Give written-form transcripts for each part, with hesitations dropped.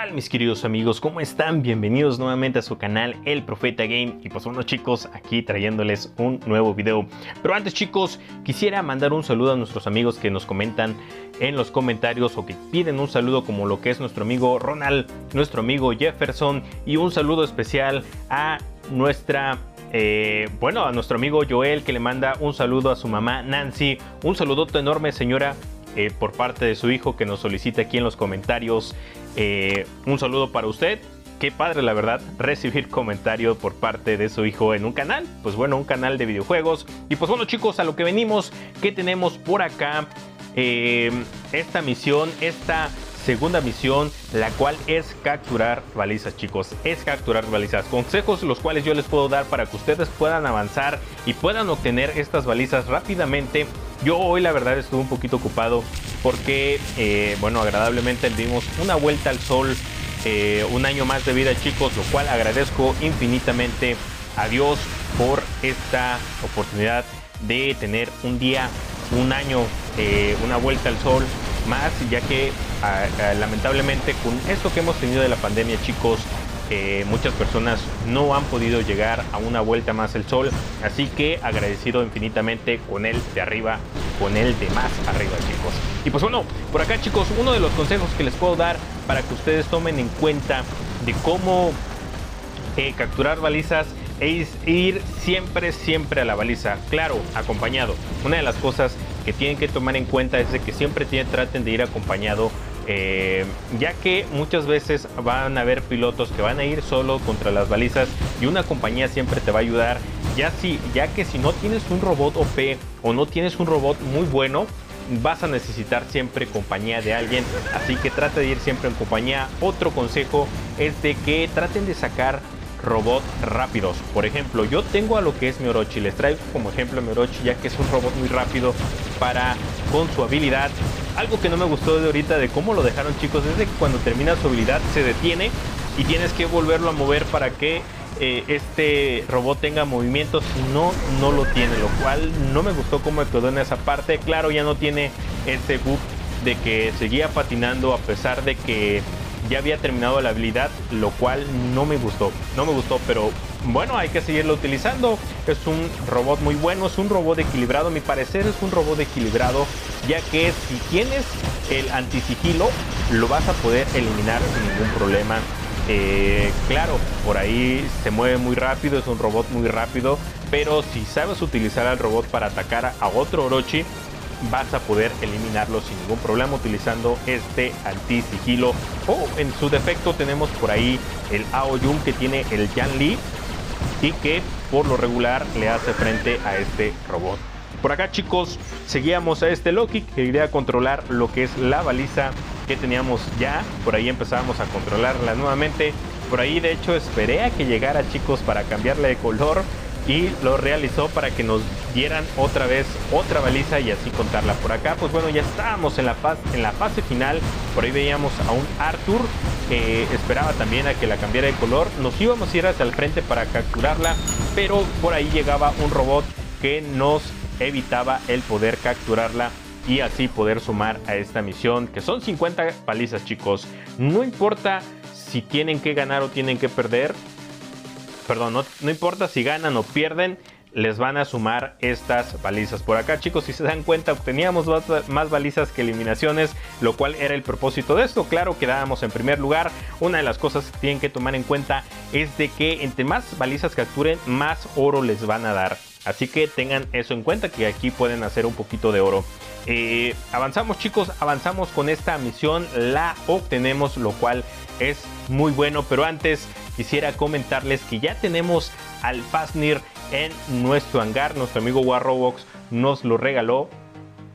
tal, mis queridos amigos? ¿Cómo están? Bienvenidos nuevamente a su canal El Profeta Game. Y pues bueno, chicos, aquí trayéndoles un nuevo video. Pero antes, chicos, quisiera mandar un saludo a nuestros amigos que nos comentan en los comentarios o que piden un saludo, como lo que es nuestro amigo Ronald, nuestro amigo Jefferson, y un saludo especial a nuestra a nuestro amigo Joel, que le manda un saludo a su mamá Nancy. Un saludote enorme, señora, por parte de su hijo, que nos solicita aquí en los comentarios. Un saludo para usted. Qué padre, la verdad, recibir comentario por parte de su hijo en un canal, pues bueno, un canal de videojuegos. Y pues bueno, chicos, a lo que venimos, ¿qué tenemos por acá? Esta misión, esta segunda misión, la cual es capturar balizas, chicos. Es capturar balizas. Consejos los cuales yo les puedo dar para que ustedes puedan avanzar y puedan obtener estas balizas rápidamente. Yo hoy, la verdad, estuve un poquito ocupado porque, agradablemente le dimos una vuelta al sol, un año más de vida, chicos, lo cual agradezco infinitamente a Dios por esta oportunidad de tener un día, un año, una vuelta al sol más, ya que lamentablemente con esto que hemos tenido de la pandemia, chicos, muchas personas no han podido llegar a una vuelta más al sol, así que agradecido infinitamente con el de arriba, con el de más arriba, chicos. Y pues bueno, por acá, chicos, uno de los consejos que les puedo dar para que ustedes tomen en cuenta de cómo capturar balizas es ir siempre a la baliza, claro, acompañado. Una de las cosas que tienen que tomar en cuenta es de que siempre traten de ir acompañado, ya que muchas veces van a haber pilotos que van a ir solo contra las balizas y una compañía siempre te va a ayudar, ya que si no tienes un robot OP o no tienes un robot muy bueno, vas a necesitar siempre compañía de alguien, así que trata de ir siempre en compañía. Otro consejo es de que traten de sacar robots rápidos. Por ejemplo, yo tengo a lo que es mi Orochi, les traigo como ejemplo a mi Orochi, ya que es un robot muy rápido con su habilidad. Algo que no me gustó de ahorita de cómo lo dejaron, chicos, es de que cuando termina su habilidad se detiene y tienes que volverlo a mover para que este robot tenga movimiento. Si no, no lo tiene, lo cual no me gustó cómo quedó en esa parte. Claro, ya no tiene ese bug de que seguía patinando a pesar de que ya había terminado la habilidad, lo cual no me gustó, pero bueno, hay que seguirlo utilizando. Es un robot muy bueno, es un robot equilibrado, a mi parecer es un robot equilibrado, ya que si tienes el antisigilo lo vas a poder eliminar sin ningún problema. Claro, por ahí se mueve muy rápido, es un robot muy rápido, pero si sabes utilizar al robot para atacar a otro Orochi, vas a poder eliminarlo sin ningún problema utilizando este antisigilo. En su defecto tenemos por ahí el Aoyun, que tiene el Yan Li y que por lo regular le hace frente a este robot. Por acá, chicos, seguíamos a este Loki que iría a controlar lo que es la baliza que teníamos ya. Por ahí empezábamos a controlarla nuevamente. Por ahí, de hecho, esperé a que llegara, chicos, para cambiarle de color, y lo realizó para que nos dieran otra vez otra baliza y así contarla. Por acá, pues bueno, ya estábamos en la fase final. Por ahí veíamos a un Arthur que esperaba también a que la cambiara de color. Nos íbamos a ir hacia el frente para capturarla, pero por ahí llegaba un robot que nos evitaba el poder capturarla y así poder sumar a esta misión, que son 50 balizas, chicos. No importa si tienen que ganar o tienen que perder. Perdón, no importa si ganan o pierden, les van a sumar estas balizas. Por acá, chicos, si se dan cuenta, obteníamos más balizas que eliminaciones, lo cual era el propósito de esto. Claro, quedábamos en primer lugar. Una de las cosas que tienen que tomar en cuenta es de que entre más balizas capturen, más oro les van a dar. Así que tengan eso en cuenta, que aquí pueden hacer un poquito de oro. Avanzamos, chicos, avanzamos con esta misión, la obtenemos, lo cual es muy bueno. Pero antes quisiera comentarles que ya tenemos al Fafnir en nuestro hangar. Nuestro amigo Warrobox nos lo regaló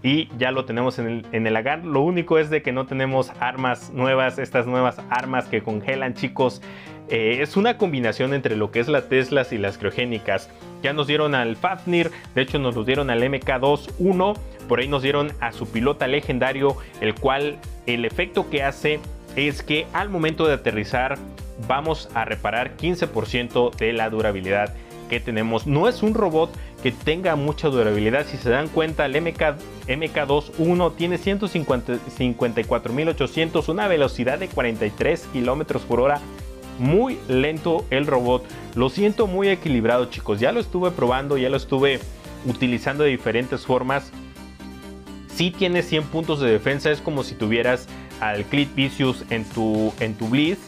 y ya lo tenemos en el hangar. Lo único es de que no tenemos armas nuevas, estas nuevas armas que congelan, chicos. Es una combinación entre lo que es las Teslas y las criogénicas. Ya nos dieron al Fafnir, de hecho nos lo dieron al MK2-1. Por ahí nos dieron a su pilota legendario, el cual el efecto que hace es que al momento de aterrizar vamos a reparar 15% de la durabilidad que tenemos. No es un robot que tenga mucha durabilidad. Si se dan cuenta, el MK21 tiene 154.800, una velocidad de 43 km por hora. Muy lento el robot. Lo siento muy equilibrado, chicos. Ya lo estuve probando, ya lo estuve utilizando de diferentes formas. Sí tiene 100 puntos de defensa. Es como si tuvieras al Clit Vicious en tu Blitz,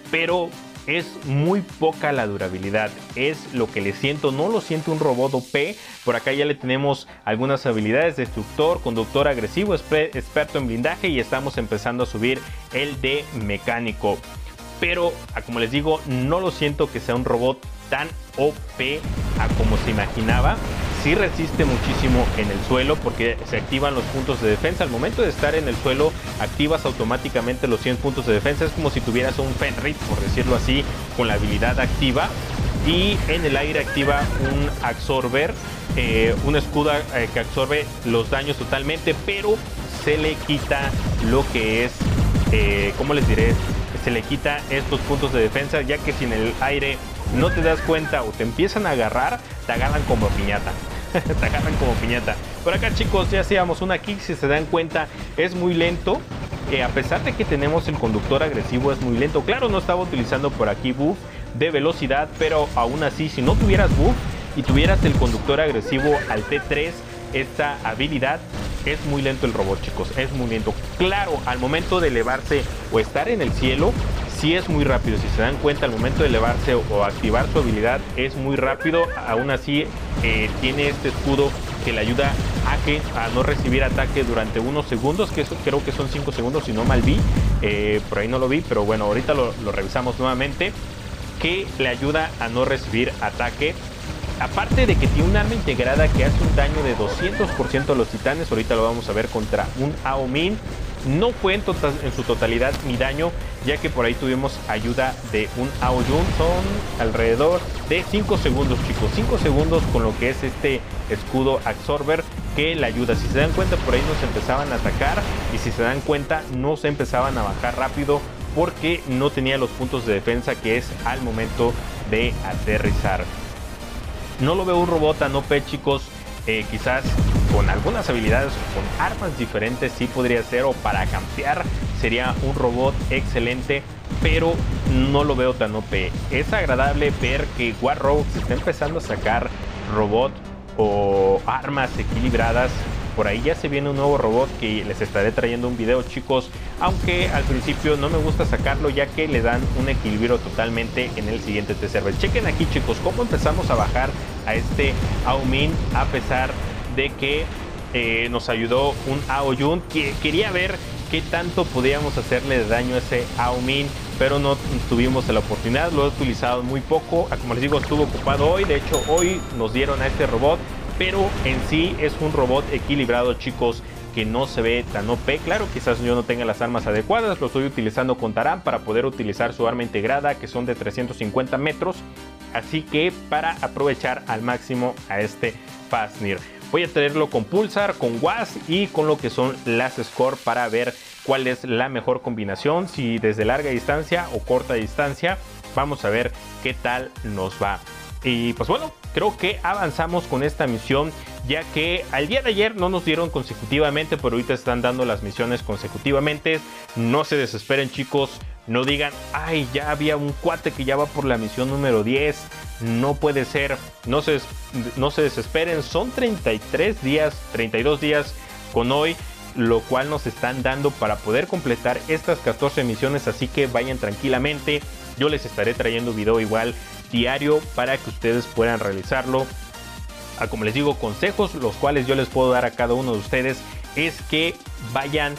pero es muy poca la durabilidad, es lo que le siento. No lo siento un robot OP. Por acá ya le tenemos algunas habilidades: destructor, conductor agresivo, experto en blindaje, y estamos empezando a subir el de mecánico. Pero como les digo, no lo siento que sea un robot tan OP a como se imaginaba. Sí resiste muchísimo en el suelo porque se activan los puntos de defensa. Al momento de estar en el suelo, activas automáticamente los 100 puntos de defensa. Es como si tuvieras un Fenrir, por decirlo así, con la habilidad activa. Y en el aire activa un absorber, un escudo que absorbe los daños totalmente, pero se le quita lo que es, ¿cómo les diré? Se le quita estos puntos de defensa, ya que si en el aire no te das cuenta o te empiezan a agarrar, te agarran como piñata. Te agarran como piñata. Por acá, chicos, ya hacíamos una kick. Si se dan cuenta, es muy lento. A pesar de que tenemos el conductor agresivo, es muy lento. Claro, no estaba utilizando por aquí buff de velocidad, pero aún así, si no tuvieras buff y tuvieras el conductor agresivo al T3, esta habilidad, es muy lento el robot, chicos. Es muy lento. Claro, al momento de elevarse o estar en el cielo, sí es muy rápido. Si se dan cuenta, al momento de elevarse o activar su habilidad, es muy rápido. Aún así, tiene este escudo que le ayuda a no recibir ataque durante unos segundos, que eso creo que son 5 segundos, si no mal vi. Por ahí no lo vi, pero bueno, ahorita lo revisamos nuevamente. Que le ayuda a no recibir ataque. Aparte de que tiene un arma integrada que hace un daño de 200% a los titanes. Ahorita lo vamos a ver contra un Aomin. No fue en su totalidad mi daño, ya que por ahí tuvimos ayuda de un Aoyun. Son alrededor de 5 segundos, chicos. 5 segundos con lo que es este escudo absorber que le ayuda. Si se dan cuenta, por ahí nos empezaban a atacar, y si se dan cuenta, no se empezaban a bajar rápido porque no tenía los puntos de defensa que es al momento de aterrizar. No lo veo un robot tan OP, chicos. Quizás con algunas habilidades, con armas diferentes sí podría ser, o para campear sería un robot excelente, pero no lo veo tan OP. Es agradable ver que Warrogue se está empezando a sacar robot o armas equilibradas. Por ahí ya se viene un nuevo robot que les estaré trayendo un video, chicos, aunque al principio no me gusta sacarlo, ya que le dan un equilibrio totalmente en el siguiente T-Server. Chequen aquí, chicos, cómo empezamos a bajar a este Aomin, a pesar de que nos ayudó un Aoyun, que quería ver qué tanto podíamos hacerle de daño a ese Aomin, pero no tuvimos la oportunidad. Lo he utilizado muy poco. Como les digo, estuve ocupado hoy. De hecho, hoy nos dieron a este robot, pero en sí es un robot equilibrado, chicos, que no se ve tan OP. Claro, quizás yo no tenga las armas adecuadas. Lo estoy utilizando con Taram para poder utilizar su arma integrada, que son de 350 metros. Así que para aprovechar al máximo a este Fafnir, voy a tenerlo con Pulsar, con Was y con lo que son las Score, para ver cuál es la mejor combinación, si desde larga distancia o corta distancia. Vamos a ver qué tal nos va. Y pues bueno, creo que avanzamos con esta misión, ya que al día de ayer no nos dieron consecutivamente, pero ahorita están dando las misiones consecutivamente. No se desesperen, chicos. No digan, ay, ya había un cuate que ya va por la misión número 10. No puede ser. No se desesperen. Son 33 días, 32 días con hoy, lo cual nos están dando para poder completar estas 14 misiones. Así que vayan tranquilamente. Yo les estaré trayendo video igual diario para que ustedes puedan realizarlo. Como les digo, consejos los cuales yo les puedo dar a cada uno de ustedes es que vayan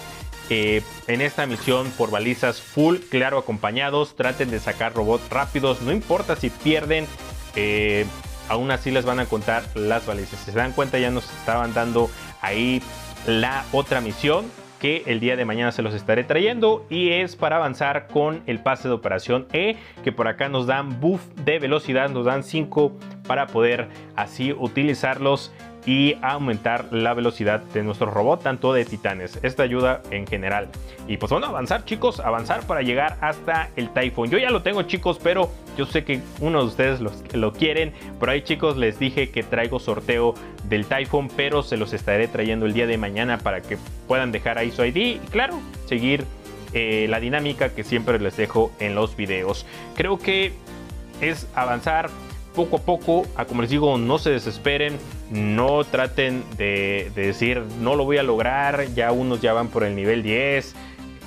en esta misión por balizas full, claro, acompañados. Traten de sacar robots rápidos, no importa si pierden, aún así les van a contar las balizas. Si se dan cuenta, ya nos estaban dando ahí la otra misión, que el día de mañana se los estaré trayendo, y es para avanzar con el pase de operación E, que por acá nos dan buff de velocidad, nos dan 5 para poder así utilizarlos y aumentar la velocidad de nuestro robot, tanto de titanes. Esta ayuda en general. Y pues bueno, avanzar chicos, avanzar para llegar hasta el Typhoon. Yo ya lo tengo chicos, pero yo sé que uno de ustedes lo quieren. Por ahí chicos les dije que traigo sorteo del Typhoon, pero se los estaré trayendo el día de mañana para que puedan dejar ahí su ID y claro, seguir la dinámica que siempre les dejo en los videos. Creo que es avanzar poco a poco, como les digo, no se desesperen, no traten de decir no lo voy a lograr, ya unos ya van por el nivel 10.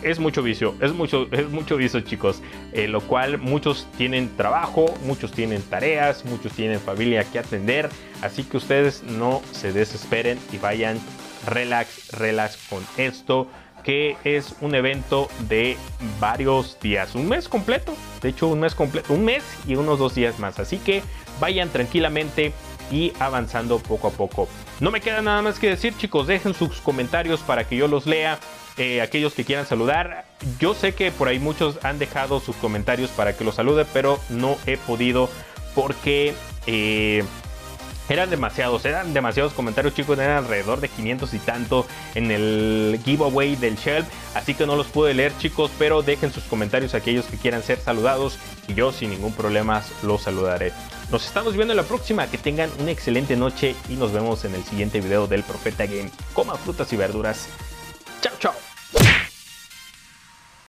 Es mucho vicio, es mucho vicio chicos, lo cual muchos tienen trabajo, muchos tienen tareas, muchos tienen familia que atender, así que ustedes no se desesperen y vayan relax con esto, que es un evento de varios días, un mes completo, de hecho un mes y unos 2 días más, así que vayan tranquilamente y avanzando poco a poco. No me queda nada más que decir chicos, dejen sus comentarios para que yo los lea. Aquellos que quieran saludar, yo sé que por ahí muchos han dejado sus comentarios para que los salude, pero no he podido porque eran demasiados comentarios chicos, eran alrededor de 500 y tanto en el giveaway del Shelf, así que no los pude leer chicos, pero dejen sus comentarios aquellos que quieran ser saludados y yo sin ningún problema los saludaré. Nos estamos viendo en la próxima, que tengan una excelente noche y nos vemos en el siguiente video del Profeta Game. Coma frutas y verduras. Chao, chao.